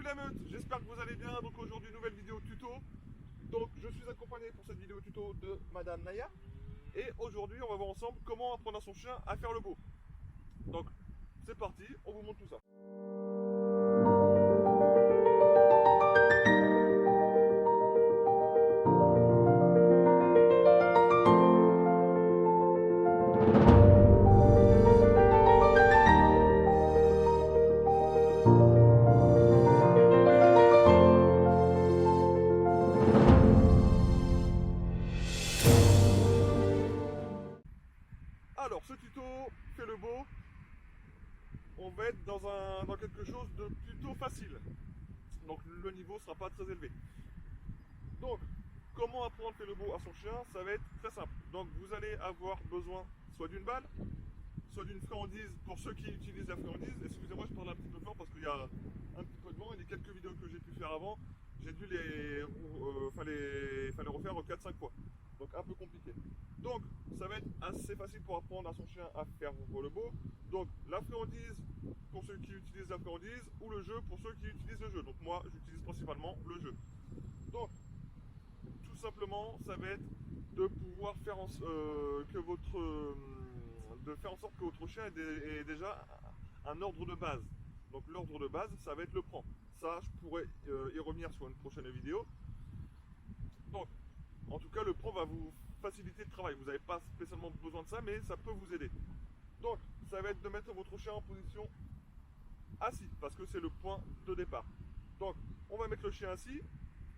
la meute, j'espère que vous allez bien. Donc aujourd'hui nouvelle vidéo tuto. Donc je suis accompagné pour cette vidéo tuto de Madame Naya. Et aujourd'hui on va voir ensemble comment apprendre à son chien à faire le beau. Donc c'est parti, on vous montre tout ça. Alors ce tuto fait le beau. On va être dans quelque chose de plutôt facile. Donc le niveau sera pas très élevé. Donc comment apprendre fait le beau à son chien, ça va être très simple. Donc vous allez avoir besoin soit d'une balle, soit d'une friandise pour ceux qui utilisent la friandise. Excusez-moi, je parle un petit peu fort parce qu'il y a un petit peu de vent et les quelques vidéos que j'ai pu faire avant, j'ai dû fallait refaire 4-5 fois. Donc un peu compliqué. Donc ça va être assez facile pour apprendre à son chien à faire le beau. Donc la friandise pour ceux qui utilisent la friandise ou le jeu pour ceux qui utilisent le jeu. Donc moi j'utilise principalement le jeu. Donc tout simplement ça va être de pouvoir faire de faire en sorte que votre chien ait déjà un ordre de base. Donc l'ordre de base ça va être le prend. Ça je pourrais y revenir sur une prochaine vidéo. Donc en tout cas le prend va vous faciliter le travail. Vous n'avez pas spécialement besoin de ça, mais ça peut vous aider. Donc ça va être de mettre votre chien en position assis, parce que c'est le point de départ. Donc on va mettre le chien assis,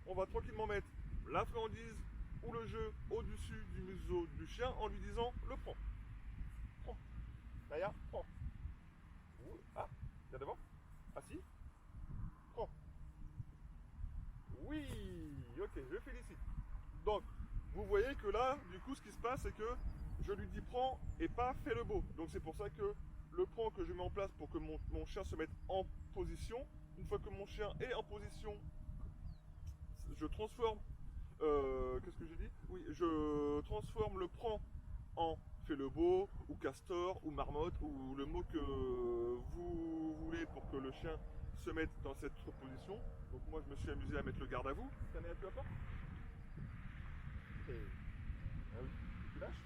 on va tranquillement mettre la friandise ou le jeu au-dessus du museau du chien en lui disant le prends. Prends. Naya, prends. Ah, viens devant. Assis. Prends. Oui, ok, je félicite. Donc, vous voyez que là, du coup, ce qui se passe, c'est que je lui dis prends et pas fais le beau. Donc c'est pour ça que le prends que je mets en place pour que mon chien se mette en position. Une fois que mon chien est en position, je transforme. Qu'est-ce que j'ai dit? Oui, je transforme le prends en fais le beau, ou castor, ou marmotte, ou le mot que vous voulez pour que le chien se mette dans cette position. Donc moi je me suis amusé à mettre le garde à vous. T'en es un peu à part? Ah oui. Tu lâches?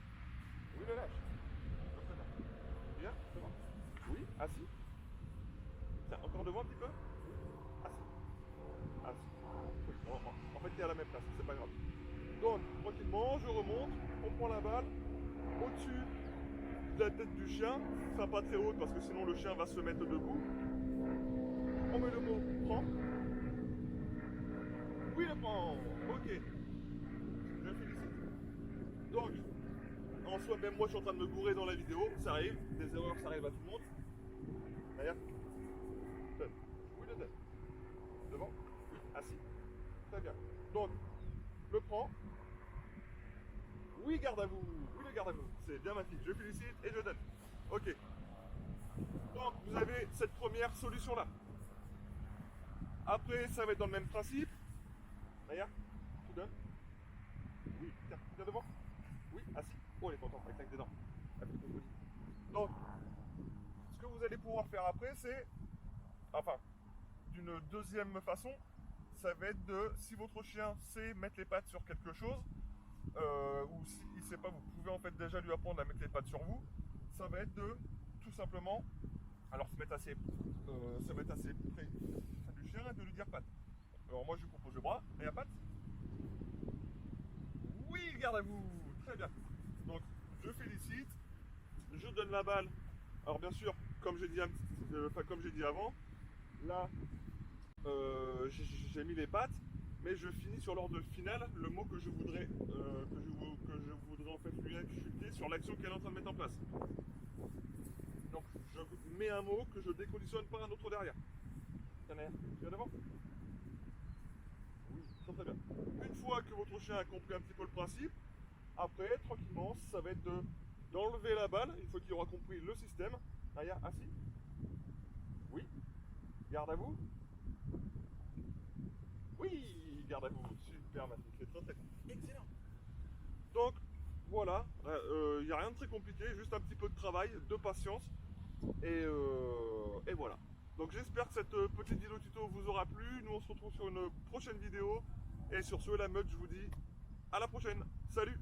Oui, le lâche. Très bien. Bien, devant. Oui, assis. Tiens, encore devant un petit peu. Oui, assis. Assis. Oui, en fait, tu es à la même place, c'est pas grave. Donc, tranquillement, je remonte, on prend la balle au-dessus de la tête du chien, enfin pas très haute parce que sinon le chien va se mettre debout. On met le mot prends. Oui, le prend. Ok. Je félicite. Donc, en soi, même moi je suis en train de me gourer dans la vidéo, ça arrive, des erreurs ça arrive à tout le monde. D'ailleurs, donne. Oui, le donne. Devant. Oui, assis. Très bien. Donc, le prends. Oui, garde à vous. Oui, le garde à vous. C'est bien ma fille. Je félicite et je donne. Ok. Donc, vous avez cette première solution-là. Après, ça va être dans le même principe. D'ailleurs, tu donnes. Oui, tiens, viens devant. Oui, assis. Oh, elle est contente, elle claque des dents. Elle fait ton donc, ce que vous allez pouvoir faire après, c'est. Enfin, d'une deuxième façon, ça va être de. Si votre chien sait mettre les pattes sur quelque chose, ou s'il ne sait pas, vous pouvez en fait déjà lui apprendre à mettre les pattes sur vous. Ça va être de tout simplement, alors se mettre assez près du chien et de lui dire patte. Alors moi je lui propose le bras, et la patte. Oui, garde à vous, très bien. Donc je félicite, je donne la balle. Alors bien sûr, comme j'ai dit, comme j'ai dit avant, là j'ai mis les pattes. Mais je finis sur l'ordre final le mot que je voudrais, en fait lui inculquer sur l'action qu'elle est en train de mettre en place. Donc je mets un mot que je déconditionne par un autre derrière. Tiens, tu viens devant? Oui, très bien. Une fois que votre chien a compris un petit peu le principe, après, tranquillement, ça va être d'enlever la balle, une fois qu'il aura compris le système. Naya, assis. Oui. Garde à vous. Oui, garde à vous. Super, ma fille, c'est très très bien. Excellent. Donc, voilà, il n'y a rien de très compliqué, juste un petit peu de travail, de patience, et voilà. Donc j'espère que cette petite vidéo tuto vous aura plu. Nous on se retrouve sur une prochaine vidéo. Et sur ce, la meute, je vous dis à la prochaine. Salut!